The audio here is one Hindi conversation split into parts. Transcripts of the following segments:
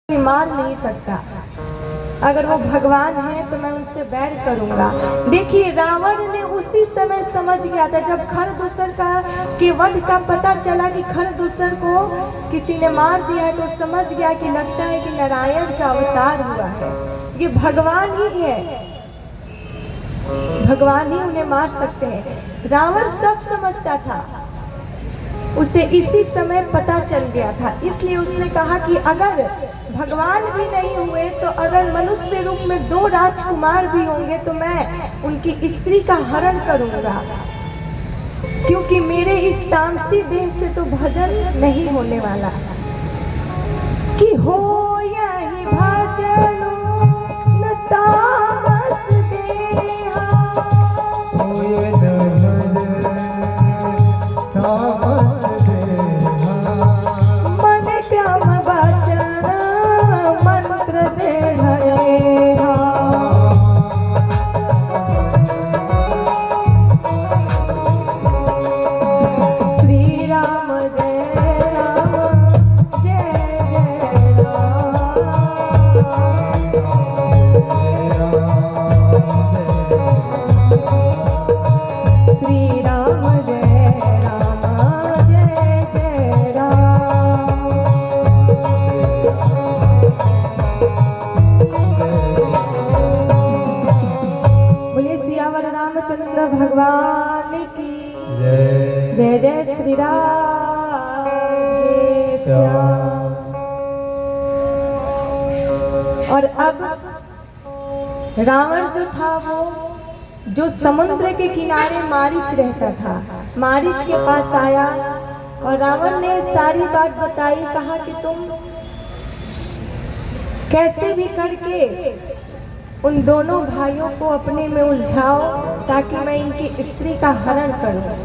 मार नहीं सकता। अगर वो भगवान है तो मैं उनसे बैर करूंगा। देखिए रावण ने उसी समय समझ गया था जब खरदूषण का के वध का पता चला कि खरदूषण को किसी ने मार दिया है, तो समझ गया कि लगता है कि नारायण का अवतार हुआ है, ये भगवान ही है, भगवान ही उन्हें मार सकते हैं। रावण सब समझता था, उसे इसी समय पता चल गया था, इसलिए उसने कहा कि अगर भगवान भी नहीं हुए तो अगर मनुष्य रूप में 2 राजकुमार भी होंगे तो मैं उनकी स्त्री का हरण करूंगा, क्योंकि मेरे इस तामसी देह से तो भजन नहीं होने वाला। कि हो यही भजन न तामस देहा, भगवान की जय जय श्री राधे श्याम। और अब रावण जो था वो जो समुद्र के किनारे मारीच रहता था, मारीच के पास आया और रावण ने सारी बात बताई। कहा कि तुम कैसे भी करके उन दोनों भाइयों को अपने में उलझाओ ताकि मैं इनकी स्त्री का हरण करूं।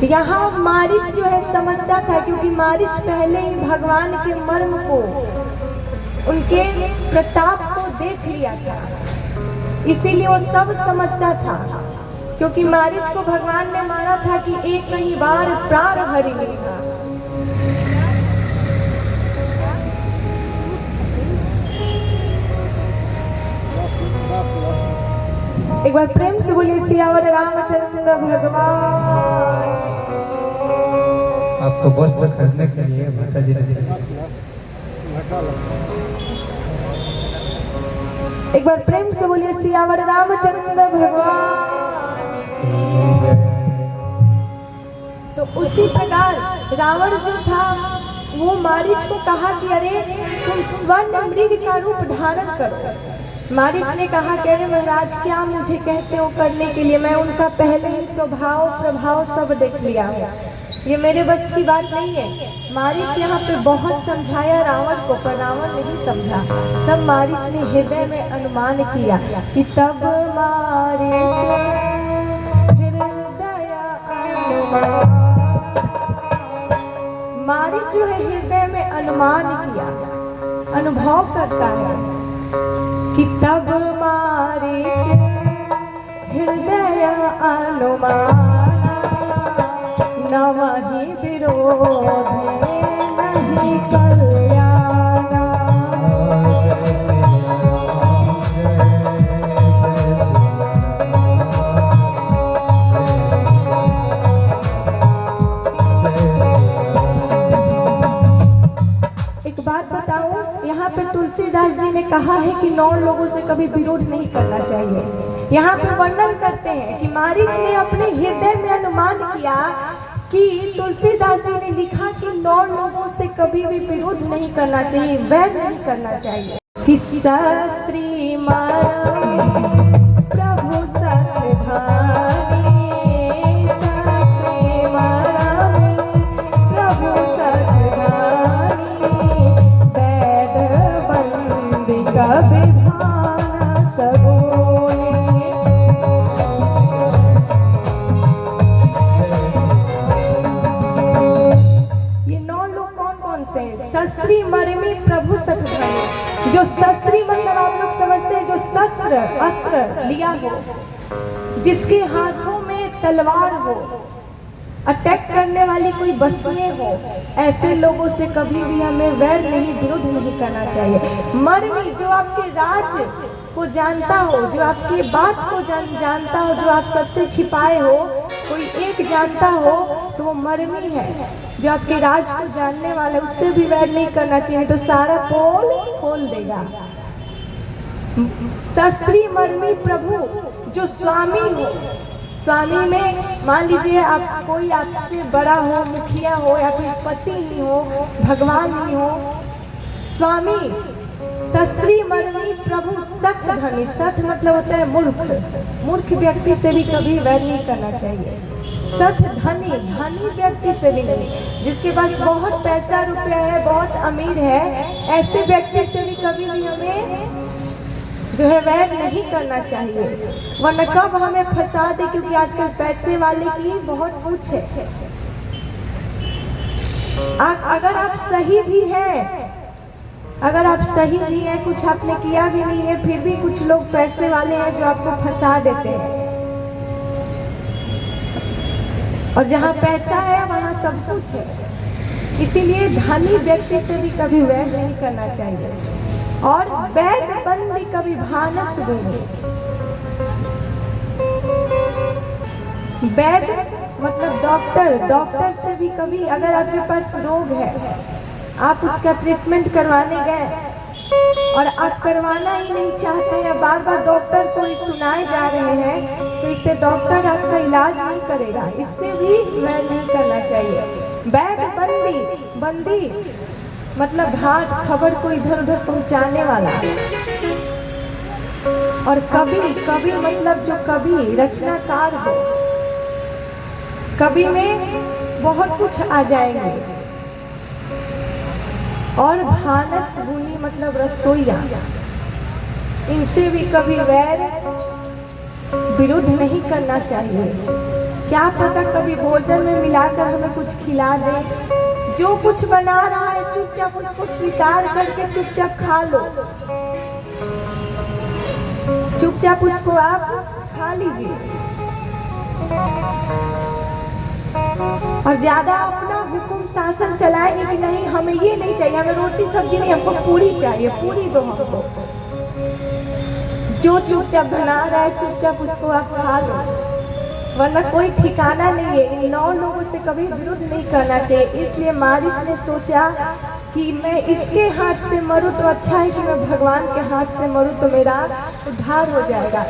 यहाँ मारीच जो है समझता था, क्योंकि मारीच पहले ही भगवान के मर्म को, उनके प्रताप को देख लिया था, इसीलिए वो सब समझता था। क्योंकि मारीच को भगवान ने मारा था कि एक ही बार प्राण हरि लेगा। एक बार प्रेम से बोलिए सियावर रामचंद्र भगवान। आपको वस्त्र खरीदने के लिए माता जी ने एक बार प्रेम से बोलिए सियावर रामचंद्र भगवान। तो उसी प्रकार रावण जो था वो मारीच को कहा कि अरे तुम स्वर्ण मृग का रूप धारण करो। मारीच ने कहा कि अरे महाराज क्या मुझे कहते हो करने के लिए, मैं उनका पहले ही स्वभाव प्रभाव सब देख लिया हूँ, ये मेरे बस की बात नहीं है। मारीच यहाँ पे बहुत समझाया रावण को, पर रावण नहीं समझा। तब मारीच ने हृदय में अनुमान किया कि तब मारीच हृदय अनुमान, मारीच जो है हृदय में अनुमान किया, अनुभव करता है कि तब मारीच हृदय अनुमान, नवहि विरोध नहीं कल्याण। एक बात बताऊं, यहाँ पे तुलसीदास जी ने कहा है कि 9 लोगों से कभी विरोध नहीं करना चाहिए। यहाँ पे वर्णन करते हैं कि मारीच ने अपने हृदय में अनुमान किया कि तुलसीदास जी ने लिखा कि 9 लोगों से कभी भी विरोध नहीं करना चाहिए, वैर नहीं करना चाहिए। कि शास्त्री प्रभु सतधारी, शास्त्री प्रभु सतधारी, वेद वंदिका विधान सबोने। ये 9 लोग कौन कौन से हैं? शस्त्री मर्मी प्रभु सतधारी। जो शस्त्री मतलब आप लोग समझते हैं, जो शस्त्र अस्त्र लिया हो, जिसके हाथों में तलवार हो, अटैक करने वाली कोई वस्तुएं हो, ऐसे लोगों से कभी भी हमें वैर नहीं, विरोध नहीं करना चाहिए। मर्मी जो आपके राज को जानता हो, जो आपकी बात को जानता हो, जो आप सबसे छिपाए हो, कोई एक जानता हो तो वो मर्मी है। जो आपके राज को जानने वाला, उससे भी वैर नहीं करना चाहिए, तो सारा पोल खोल देगा। शास्त्री मर्मी प्रभु जो स्वामी हो, स्वामी में मान लीजिए आप कोई आपसे बड़ा हो, मुखिया हो या फिर पति ही हो, भगवान ही हो, स्वामी शास्त्री मर्मी प्रभु सठ धनी। सठ मतलब होता है मूर्ख। मूर्ख व्यक्ति से भी कभी वैर नहीं करना चाहिए। सठ धनी, धनी व्यक्ति से भी नहीं। जिसके पास बहुत पैसा रुपया है, बहुत अमीर है, ऐसे व्यक्ति से भी कभी भी हमें जो है वैर नहीं करना चाहिए, वरना कब हमें फंसा दे। क्योंकि आजकल पैसे वाले की बहुत पूछ है। अगर आप सही भी हैं, अगर आप सही भी हैं, कुछ आपने किया भी नहीं है, फिर भी कुछ लोग पैसे वाले हैं जो आपको फंसा देते हैं। और जहाँ पैसा है वहाँ सब कुछ है। इसीलिए धनी व्यक्ति से भी कभी वैर नहीं करना चाहिए। और वैद बंदी कभी भानस गुनी। वैद मतलब डॉक्टर। डॉक्टर से भी कभी, अगर आपके पास रोग है, आप उसका ट्रीटमेंट करवाने गए और आप करवाना ही नहीं चाहते हैं, बार बार डॉक्टर को ही सुनाए जा रहे हैं, तो इससे डॉक्टर आपका इलाज नहीं करेगा। इससे भी वैर नहीं करना चाहिए। वैद बंदी, बंदी मतलब बात खबर को इधर उधर पहुंचाने वाला। और कवि, कवि मतलब जो कवि रचनाकार हो, कवि में बहुत कुछ आ जाएंगे। और भानस गुनी मतलब रसोईया, इनसे भी कभी वैर विरोध नहीं करना चाहिए। क्या पता कभी भोजन में मिलाकर हमें कुछ खिला दे। जो कुछ बना रहा है चुपचाप उसको स्वीकार करके चुपचाप खा लो, चुपचाप उसको आप खा लीजिए। और ज्यादा अपना हुक्म शासन चलाएंगे कि नहीं हमें ये नहीं चाहिए, हमें रोटी सब्जी नहीं, हमको पूरी चाहिए, पूरी दो हमको। जो चुपचाप बना रहा है चुपचाप उसको आप खा लो, वरना कोई ठिकाना नहीं है। इन 9 लोगों से कभी विरोध नहीं करना चाहिए। इसलिए मारीच ने सोचा कि मैं इसके हाथ से मरूं तो अच्छा है कि मैं भगवान के हाथ से मरूं तो मेरा उद्धार हो जाएगा।